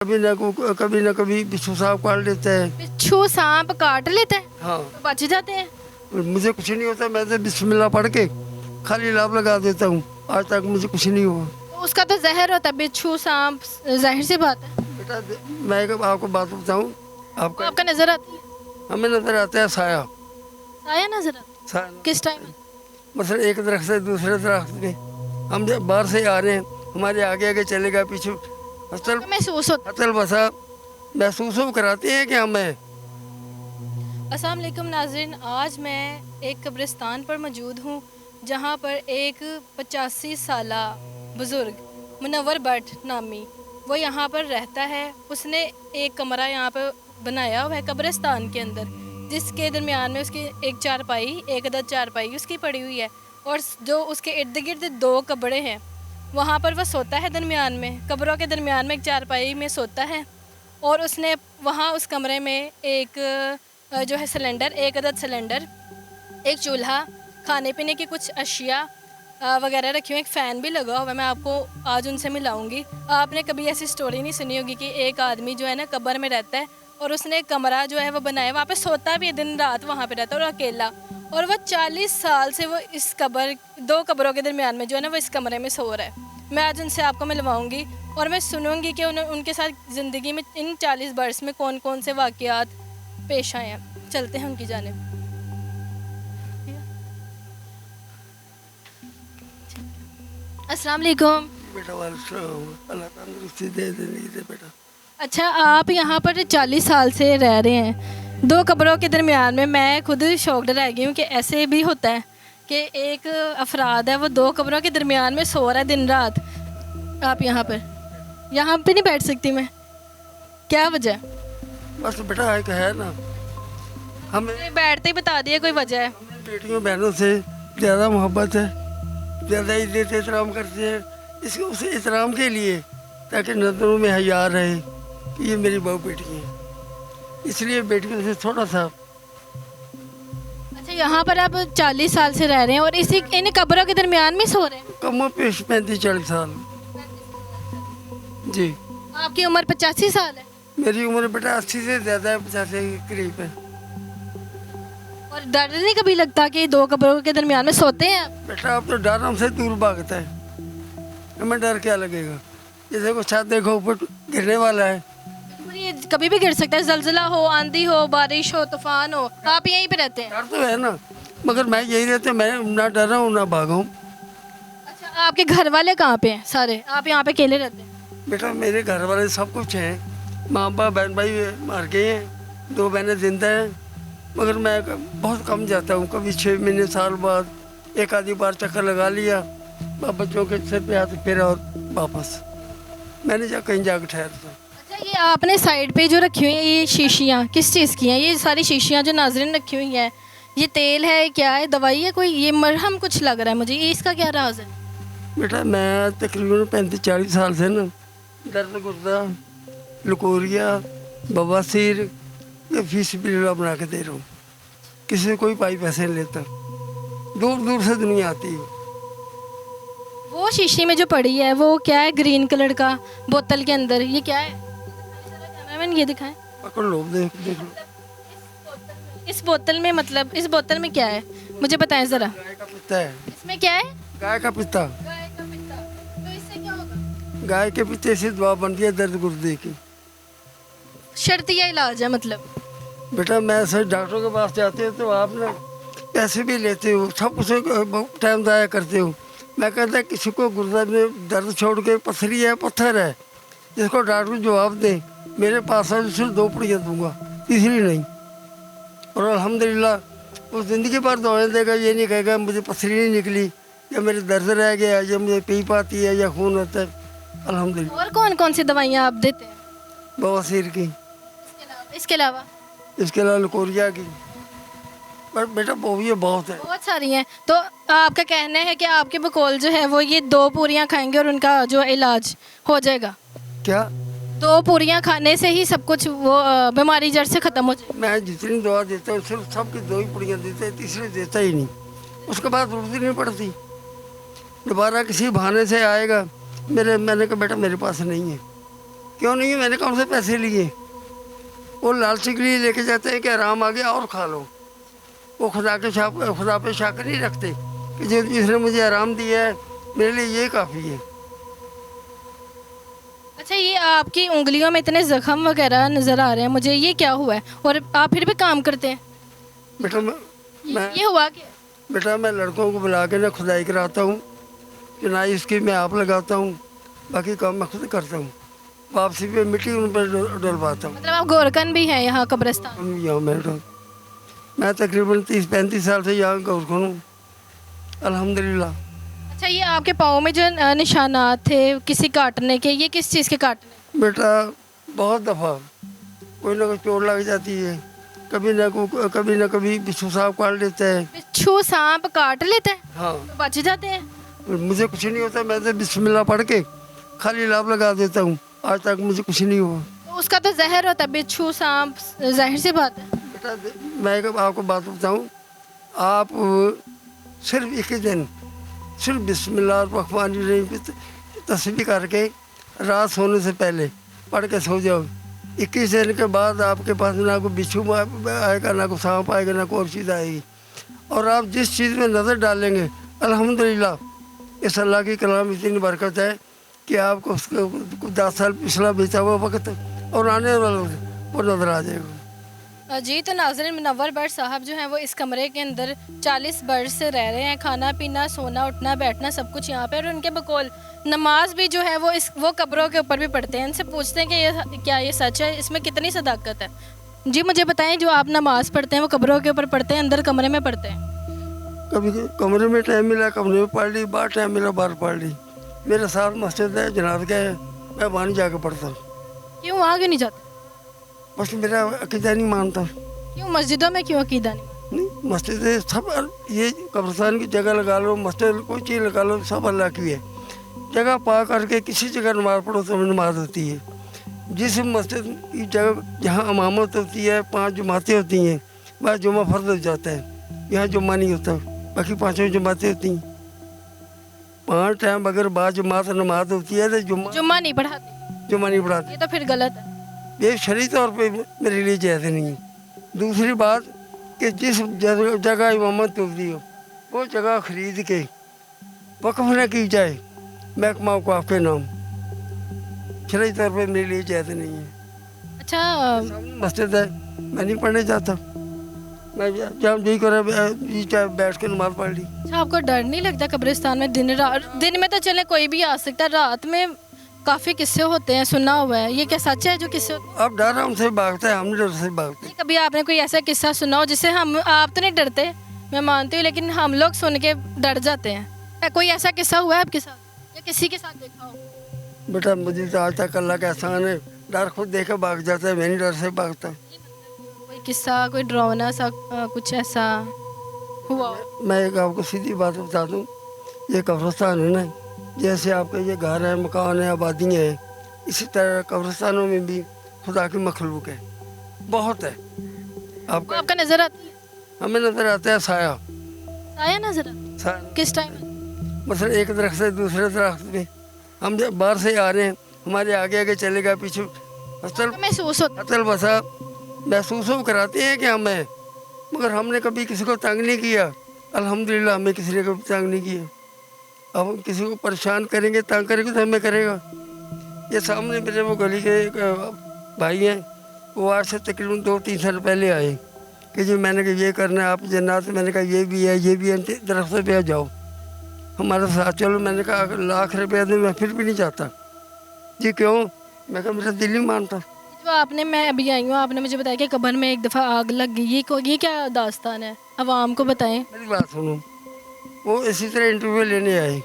कभी ना कभी बिच्छू सांप काट लेता है। बिच्छू सांप काट लेते हैं हाँ, तो बच जाते हैं। मुझे कुछ नहीं होता, मैं तो बिस्मिल्लाह पढ़ के खाली लाभ लगा देता हूँ, आज तक मुझे कुछ नहीं हुआ। तो उसका तो जहर होता है बिच्छू सांप, जाहिर सी बात है। बेटा मैं आपको बात बताऊँ, वो आपका आपका नजर आती है, हमें नजर आता है साया। साया नजर आता है साया किस टाइम? मतलब एक दरख्त से दूसरे दरख्त पे हम जब बाहर से आ रहे हैं, हमारे आगे आगे चलेगा, पीछे हसल महसूस होता हसल बसा महसूस हो कराते हैं कि हमें। अस्सलाम वालेकुम नाज़रीन, आज मैं एक कब्रिस्तान पर मौजूद हूँ जहाँ पर एक 85 साला बुज़ुर्ग मुनव्वर भट्ट नामी वो यहाँ पर रहता है। उसने एक कमरा यहाँ पर बनाया हुआ है कब्रिस्तान के अंदर, जिसके दरमियान में उसकी एक चारपाई, एक अदद चारपाई उसकी पड़ी हुई है, और जो उसके इर्द गिर्द दो कब्रें हैं वहाँ पर वह सोता है। दरमियान में कब्रों के दरमियान में एक चारपाई में सोता है, और उसने वहाँ उस कमरे में एक जो है सिलेंडर, एक अदद सिलेंडर, एक चूल्हा, खाने पीने की कुछ अशिया वगैरह रखी हुई, एक फ़ैन भी लगा हुआ है। मैं आपको आज उनसे मिलाऊंगी। आपने कभी ऐसी स्टोरी नहीं सुनी होगी कि एक आदमी जो है ना कब्र में रहता है और उसने एक कमरा जो है वो बनाया, वहाँ पे सोता भी है, दिन रात वहाँ पे रहता है और अकेला, और वह 40 साल से वो इस कब्र, दो कब्रों के दरमियान में जो है ना वो इस कमरे में सो रहा है। मैं आज उनसे आपको मिलवाऊंगी और मैं सुनूंगी कि उनके साथ ज़िंदगी में इन 40 बरस में कौन कौन से वाक़यात पेश आए हैं। चलते हैं उनकी जानिब। अस्सलाम वालेकुम। बेटा अल्लाह तंदुरुस्ती दे दे बेटा। अच्छा, आप यहाँ पर 40 साल से रह रहे हैं दो कब्रों के दरमियान में। मैं खुद शॉक्ड रह गई हूँ कि ऐसे भी होता है कि एक अफराद है वो दो कब्रों के दरमियान में सो रहा है दिन रात। आप यहाँ पे नहीं बैठ सकती मैं, क्या वजह है? बस बेटा एक है ना, हमें बैठते ही बता दिया कोई वजह है। बेटियों बहनों से ज़्यादा मोहब्बत है, ज़्यादा इज्जत एहतराम करते हैं, इसके उस एहतराम के लिए ताकि नजरों में हया रहे कि ये मेरी बहू बेटी है, इसलिए बेटियों से थोड़ा सा। अच्छा, यहाँ पर आप 40 साल से रह रहे हैं और इसी इन कब्रों के दरमियान में सो रहे हैं? कम पेश 35-40 साल जी। आपकी उम्र 85 साल है मेरी उम्र बेटा 80 से ज़्यादा है, 50 के करीब है। और डर नहीं कभी लगता कि दो कब्रों के दरमियान में सोते हैं आप? बेटा अब तो डर हमसे दूर भागता है, हमें डर क्या लगेगा? जैसे को छत देखो ऊपर गिरने वाला है, और ये कभी भी गिर सकता है, जलजिला हो, आंधी हो, बारिश हो, तूफान हो, आप यहीं पे रहते हैं? डर तो है ना, मगर मैं यही रहता, मैं ना डर रहा हूँ ना भागा हूँ। अच्छा, आपके घर वाले कहाँ पे हैं सारे? आप यहाँ पे अकेले रहते हैं? बेटा मेरे घर वाले सब कुछ हैं, माँ बाप बहन भाई मर गए हैं, 2 बहनें जिंदा हैं, मगर मैं बहुत कम जाता हूँ, कभी 6 महीने साल बाद एक आधी बार चक्कर लगा लिया, बच्चों के सिर पे हाथ फेरा और वापस, मैंने कहीं जाकर ठहरता। अच्छा, ये आपने साइड पे जो रखी हुई हैं ये शीशियाँ किस चीज़ की हैं? ये सारी शीशियाँ जो नाज़रीन रखी हुई हैं, ये तेल है, क्या है, दवाई है कोई? ये मरहम कुछ लग रहा है मुझे, ये इसका क्या राज है? बेटा मैं तकरीबन 35-40 साल से ना दर्द गुर्दा, लकोरिया, बवासीर, ये फीस बिल्ला बना के दे रहा हूँ, किसी से कोई पाई पैसे नहीं लेता, दूर दूर से दुनिया आती है। वो शीशी में जो पड़ी है वो क्या है, ग्रीन कलर का बोतल के अंदर, ये क्या है? कैमरामैन ये दिखाएं। पकड़ लो, देख देख लो। इस बोतल में, मतलब इस बोतल में क्या है मुझे बताएं ज़रा। गाय का पित्ता है। इसमें क्या है? गाय का पित्ता। गाय का पित्ता। तो इससे क्या होगा? गाय के पित्ते से दवा बनती है दर्द गुर्दे की। शर्तिया इलाज है मतलब? बेटा मैं सर डॉक्टरों के पास जाते हो तो आप ना पैसे भी लेते हो, सब कुछ टाइम ज़ाया करते हो। मैं कहता किसी को गुर्दा में दर्द छोड़ के पत्थरी है, पत्थर है, जिसको डॉक्टर जवाब दे, मेरे पास है सिर्फ 2 पुड़ियाँ दूंगा, तीसरी नहीं। और अल्हम्दुलिल्लाह वो ज़िंदगी भर दवाएँ देगा, ये नहीं कहेगा मुझे पत्थरी नहीं निकली या मेरे दर्द रह गया या मुझे पीप आती है या खून होता है। अल्हम्दुलिल्लाह। और कौन कौन सी दवाइयाँ आप देते हैं बवासीर की, इसके अलावा? इसके अलावा लकोरिया की, पर बेटा वो ये बहुत है। बहुत सारी हैं। तो आपका कहना है कि आपके बकौल जो है वो ये 2 पूरियाँ खाएंगे और उनका जो इलाज हो जाएगा? क्या? 2 पूरियाँ खाने से ही सब कुछ वो बीमारी जड़ से ख़त्म हो जाएगी? मैं जितनी दवा देता हूँ सिर्फ सबकी 2 ही पुड़ियाँ देते हैं, तीसरी देता ही नहीं, उसके बाद जरूरत ही नहीं पड़ती। दोबारा किसी बहाने से आएगा, मैंने कहा बेटा मेरे पास नहीं है, क्यों नहीं है, मैंने कौन से पैसे लिए? वो लालची के लिए लेके जाते हैं कि आराम आ गया और खा लो। वो खुदा पे शक नहीं रखते कि जो जिसने मुझे आराम दिया है मेरे लिए ये काफ़ी है। अच्छा, ये आपकी उंगलियों में इतने जख्म वगैरह नज़र आ रहे हैं मुझे, ये क्या हुआ है? और आप फिर भी काम करते हैं? बेटा ये हुआ क्या? बेटा मैं लड़कों को बुला के ना खुदाई कराता हूँ, चुनाई इसकी मैं आप लगाता हूँ, बाकी काम मैं खुद करता हूँ। वापसी पे मिट्टी उन पर डलवाता हूँ। मतलब आप गोरकन भी हैं यहाँ कब्रिस्तान? हम यहाँ मैं तकरीबन 30-35 साल से यहाँ गोरखन हूँ, अल्हम्दुलिल्लाह। अच्छा, ये आपके पाँव में जो निशानात थे किसी काटने के, ये किस चीज़ के काटने? बेटा बहुत दफ़ा कोई ना कोई चोट लग जाती है, कभी ना कभी बिच्छू सांप काट लेता है। बिच्छू सांप काट लेते हैं? हाँ, तो बच जाते हैं? मुझे कुछ नहीं होता, मैं तो बिस्मिल्लाह पढ़ के खाली लाभ लगा देता हूँ, आज तक मुझे कुछ नहीं हुआ। तो उसका तो जहर होता है, बिच्छू सांप, जाहिर सी बात है। बेटा मैं एक आपको बात बताऊँ, आप सिर्फ एक ही दिन सिर्फ बिस्मिल्लाह रहमान रहीम की तस्बीह करके रात सोने से पहले पढ़ के सो जाओ। 21 दिन के बाद आपके पास ना कोई बिच्छू आएगा, ना कोई सांप आएगा, ना कोई और चीज़ आएगी। और आप जिस चीज़ में नज़र डालेंगे अल्हम्दुलिल्लाह इस अल्लाह की कलाम इतनी बरकत है कि आपको उसको 10 साल पिछला बीता हुआ वक्त और आने वाला वो नज़र आ जाएगा। जी, तो नाज़रीन, मुनव्वर बट साहब जो हैं वो इस कमरे के अंदर 40 बरस से रह रहे हैं। खाना पीना, सोना, उठना, बैठना सब कुछ यहाँ पे, और उनके बकौल नमाज भी जो है वो कब्रों के ऊपर भी पढ़ते हैं। इनसे पूछते हैं कि क्या ये सच है, इसमें कितनी सदाकत है। जी मुझे बताएं, जो आप नमाज पढ़ते हैं वो कब्रों के ऊपर पढ़ते हैं, अंदर कमरे में पढ़ते हैं? कभी कमरे में टाइम मिला कमरे में पढ़ ली, बाहर टाइम मिला बाहर पढ़ ली। मेरे साथ मस्जिद है, जनाब का है, मैं वहाँ नहीं जाकर पढ़ता। क्यों, वहाँ क्यों नहीं जाते? बस मेरा अकीदा नहीं मानता। क्यों, मस्जिदों में क्यों अकीदा नहीं? मस्जिद सब, ये कब्रिस्तान की जगह लगा लो, मस्जिद कोई चीज़ लगा लो, सब अल्लाह की है। जगह पा करके किसी जगह नमाज पढ़ो तो नमाज होती है। जिस मस्जिद की जगह जहाँ इमामत होती है, 5 जमातें होती हैं, वह जुम्मा फर्ज हो जाता है। यहाँ जुम्मा नहीं होता, बाकी 5 जमातें होती हैं। 5 टाइम अगर 5 जमात नमाज होती है तो जुम्मा नहीं पढ़ाते? जुम्मा नहीं पढ़ाते। ये तो फिर गलत है। ये शरई तौर पे मेरे लिए जायज़ नहीं है। दूसरी बात कि जिस जगह इमामत होती हो वो जगह ख़रीद के वक्फ न की जाए महकमा औक़ाफ़ के नाम, शरई तौर पे मेरे लिए जायज़ नहीं है। अच्छा, मस्जिद है, मैं नहीं पढ़ने जाता, मैं जहाँ जी कर बैठ के नमाज पढ़ ली। अच्छा, आपको डर नहीं लगता कब्रिस्तान में? दिन में तो चले कोई भी आ सकता है, रात में काफ़ी किस्से होते हैं, सुना हुआ है, ये क्या सच है जो किस्से? अब डर हमसे भागता है, हम डर से भागते हैं। कभी आपने कोई ऐसा किस्सा सुना हो जिससे आप तो नहीं डरते, मैं मानती हूँ, लेकिन हम लोग सुन के डर जाते हैं? कोई ऐसा किस्सा हुआ है आपके साथ या किसी के साथ देखा हो? बेटा मुझे तो आज तक अल्लाह का एहसान है, डर खुद देख के भाग जाता है, मैं नहीं डर से भागता। कोई किस्सा, कोई डरावना सा कुछ ऐसा हुआ? मैं एक आपको सीधी बात बता दूँ, ये कब्रिस्तान है ना, जैसे आपके ये घर है, मकान है, आबादी है, इसी तरह कब्रिस्तानों में भी खुदा की मखलूक है, बहुत है। आपका नज़र आता है? हमें नज़र आता है साया। साया नज़र आता है? किस टाइम? मतलब एक दरख्त से दूसरे दरख्त में, हम जब बाहर से आ रहे हैं, हमारे आगे आगे चलेगा, पीछे महसूस होता अतल बसा महसूस कराते हैं कि हमें, मगर हमने कभी किसी को तंग नहीं किया, अल्हम्दुलिल्लाह हमें किसी ने कभी तंग नहीं किया। अब हम किसी को परेशान करेंगे, तंग करेंगे तो हमें करेगा। ये सामने मेरे वो गली के भाई हैं, वो आज से तकरीबन 2-3 साल पहले आए कि जी मैंने कहा ये करना है, आप जन्नत, मैंने कहा ये भी है, ये भी है, दरख्त पे आ जाओ हमारे साथ चलो। मैंने कहा अगर लाख रुपया दे मैं फिर भी नहीं चाहता। जी क्यों? मैं कहा मेरा दिल नहीं मानता। जो आपने, मैं अभी आई हूँ, आपने मुझे बताया कि कब्र में एक दफ़ा आग लग गई, ये क्या दास्तान है, अवाम को बताएं। मेरी बात सुनो, वो इसी तरह इंटरव्यू लेने आए।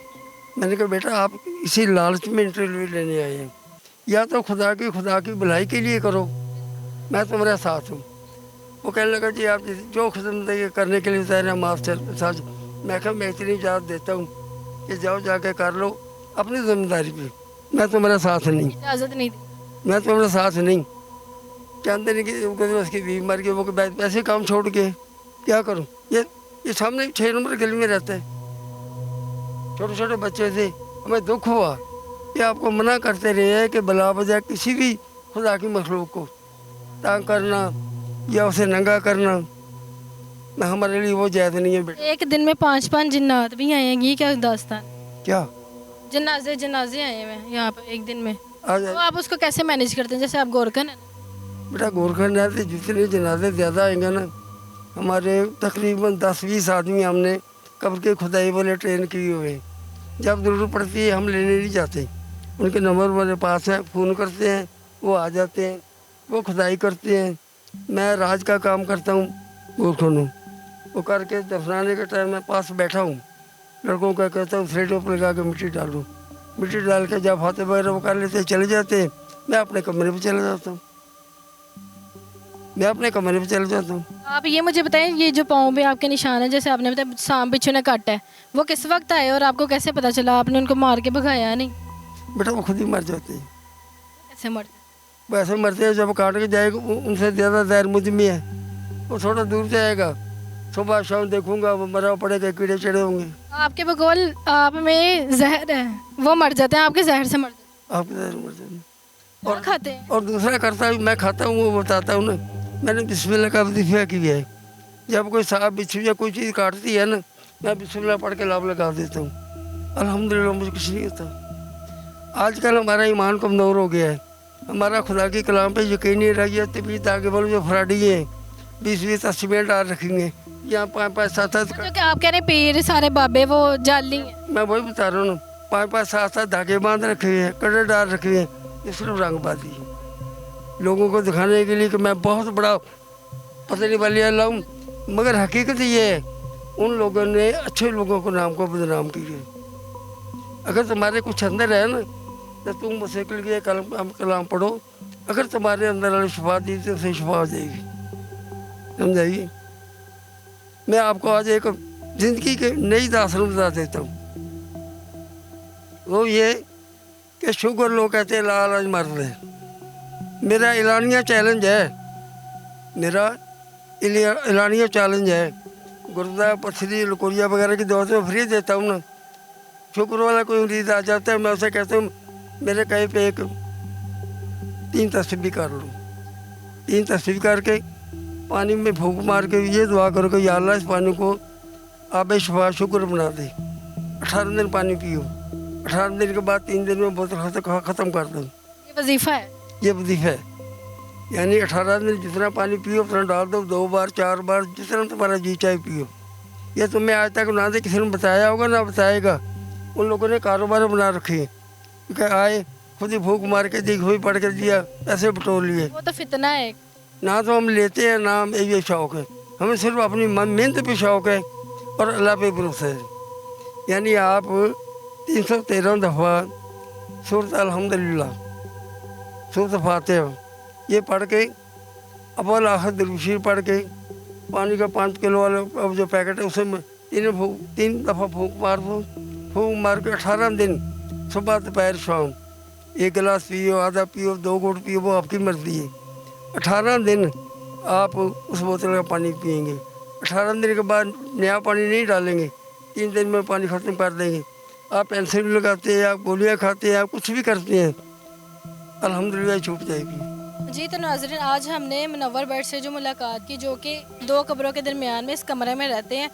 मैंने कहा बेटा आप इसी लालच में इंटरव्यू लेने आए हैं, या तो खुदा की भलाई के लिए करो, मैं तुम्हारे साथ हूँ। वो कहने लगा जी आप जो खिदमत करने के लिए तैयार हैं हम आपसे साथ। मैं कहा मैं इतनी इजाज़त देता हूँ कि जाओ जाके कर लो अपनी जिम्मेदारी पे, मैं तुम्हारे साथ नहीं, इजाज़त नहीं दी। मैं तुम्हारे साथ नहीं। जानते नहीं कि उसकी बीवी मर गई, वो वैसे काम छोड़ के क्या करूँ। ये सामने 6 नंबर गली में रहता है, छोटे छोटे बच्चे थे, हमें दुख हुआ ये आपको मना करते रहे हैं कि भला बजाय किसी भी खुदा की मखलूक को तंग करना या उसे नंगा करना ना हमारे लिए वो जायज़ नहीं है बेटा। एक दिन में 5-5 जिन्नात भी आए हैं, ये क्या दास्तान? क्या जनाजे जनाजे आए हुए हैं यहाँ पर एक दिन में, आज तो आप उसको कैसे मैनेज करते हैं? जैसे आप गोरखन है ना? बेटा गोरखंड है तो जितने जनाजे ज़्यादा आएंगे ना, हमारे तकरीबन 10-20 आदमी हमने कब्र के खुदाई वाले ट्रेन किए हुए हैं। जब ज़रूरत पड़ती है हम लेने नहीं जाते, उनके नंबर मेरे पास है, फ़ोन करते हैं, वो आ जाते हैं, वो खुदाई करते हैं। मैं राज का काम करता हूँ गोरखंड, वो करके दफनाने के टाइम मैं पास बैठा हूँ, लड़कों का कहता हूँ स्लेटों पर लगा के मिट्टी डालो, मिट्टी डाल के जब हाथे वगैरह वो कर लेते चले जाते हैं, मैं अपने कमरे पे चला जाता हूँ, मैं अपने कमरे पे चला जाता हूँ। आप ये मुझे बताएं, ये जो पाँव पे आपके निशान है, जैसे आपने बताया सांप बिच्छू ने काटा है, वो किस वक्त आए और आपको कैसे पता चला? आपने उनको मार के भगाया नहीं? बेटा वो खुद ही मर जाते हैं, कैसे मरते? वैसे मरते हैं जब काट के जाएगा उनसे ज़्यादा ज़हर मुझ में है, वो थोड़ा दूर जाएगा, सुबह शाम देखूंगा वो मरा पड़ेगा, कीड़े चढ़े होंगे। आपके बगौल आप में जहर है, वो मर जाते हैं आपके जहर से मर जाते आपके ज़हर मर जाते हैं। हैं? और खाते हैं? और दूसरा करता हूँ, मैं खाता हूँ, वो बताता हूँ ना, मैंने बिस्मिल्लाह का वजीफा किया है। जब कोई सांप बिच्छू या कोई चीज़ काटती है ना, मैं बिस्मिल्लाह पढ़ के लाभ लगा देता हूँ, अल्हम्दुलिल्लाह मुझे कुछ नहीं होता। आजकल हमारा ईमान कमज़ोर हो गया है, हमारा खुदा की कलाम पे यकीन नहीं रह गया। तबीयत आगे बोलो जो फ्राडी हैं 20-20 अस्सीमेंट डाल रखेंगे, यहाँ 5-5 7-7 जो कि आप कह रहे हैं पीर सारे बाबे वो जाली हैं। मैं वही बता रहा हूँ ना, 5-5 7-7 धागे बांध रखे हैं, कड़े डाल रखे हैं, ये सिर्फ रंगबाजी है, लोगों को दिखाने के लिए कि मैं बहुत बड़ा पतली वाली अल्लाह हूँ। मगर हकीकत ये है उन लोगों ने अच्छे लोगों को नाम को बदनाम किया। अगर तुम्हारे कुछ अंदर है ना तो तुम मुझसे के लिए कलाम पढ़ो, अगर तुम्हारे अंदर वाली शफा दी तो उसे शफा हो जाएगी, समझाइए। मैं आपको आज एक ज़िंदगी के नई दास्तान बता देता हूँ, वो ये कि शुगर लोग कहते हैं लाल मर रहे। मेरा एलानिया चैलेंज है, मेरा एलानिया चैलेंज है, गुर्दा पथरी लकोरिया वगैरह की दवा तो फ्री देता हूँ ना। शुगर वाला कोई मरीज आ जाता है, मैं उसे कहता हूँ मेरे कहीं पे एक 3 तस्बीह कर लो, 3 तस्बीह करके पानी में फूंक मार के ये दुआ करो कि या अल्लाह इस पानी को आब शफा शुक्र बना दे। 18 दिन पानी पियो, 18 दिन के बाद 3 दिन में बोतल ख़त्म कर दो। ये वजीफा है? ये वजीफा है, यानी 18 दिन जितना पानी पियो उतना डाल दो, 2 बार 4 बार जितना तुम्हारा जी चाहे पियो। ये तुम्हें आज तक ना दे किसी ने बताया होगा ना बताएगा, उन लोगों ने कारोबार बना रखे हैं कि आए खुद ही भूख मार के दी, हुई पढ़ के दिया, पैसे बटोर लिए। वो तो फितना है। ना तो हम लेते हैं ना हम ये शौक़ है, हमें सिर्फ अपनी मेहनत पे शौक़ है और अल्लाह पे भरोसा है। यानी आप 313 दफ़ा सूरत अल्हम्दुलिल्लाह, सूरत फातिहा ये पढ़ के अव्वल आखिर दरूद पढ़ के पानी का 5 किलो वाला जो पैकेट है उसे 3 दफ़ा फूंक मार दो, फूंक मार के 18 दिन सुबह दोपहर शाम 1 गिलास पियो, आधा पियो, 2 घूंट पियो, वो आपकी मर्ज़ी है। 18 दिन आप उस बोतल का पानी पिएंगे, 18 दिन के बाद नया पानी नहीं डालेंगे, 3 दिन में पानी ख़त्म कर देंगे। आप पेंसिल लगाते हैं, आप गोलियाँ खाते हैं, आप कुछ भी करते हैं, अल्हम्दुलिल्लाह छूट जाएगी। जी तो नाज़रीन, आज हमने मुनव्वर बट से जो मुलाकात की, जो कि 2 कब्रों के दरमियान में इस कमरे में रहते हैं,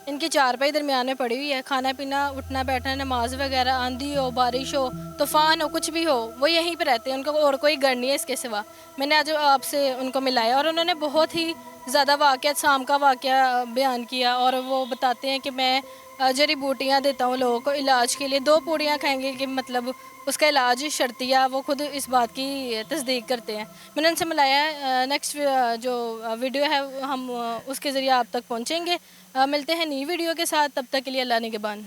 इनकी चारपाई दरमियान में पड़ी हुई है, खाना पीना उठना बैठना नमाज वगैरह, आंधी हो बारिश हो तूफ़ान हो कुछ भी हो वो यहीं पे रहते हैं, उनको और कोई घर नहीं है इसके सिवा। मैंने आज आपसे उनको मिलाया और उन्होंने बहुत ही ज़्यादा वाक़यात शाम का वाक़या बयान किया और वो बताते हैं कि मैं जड़ी बूटियाँ देता हूँ लोगों को इलाज के लिए, 2 पूड़ियाँ खाएंगे कि मतलब उसका इलाज ही शर्तिया, वो खुद इस बात की तस्दीक करते हैं। मैंने उनसे मिलाया। नेक्स्ट जो वीडियो है हम उसके ज़रिए आप तक पहुँचेंगे। मिलते हैं नई वीडियो के साथ, तब तक के लिए अल्लाह निगहबान।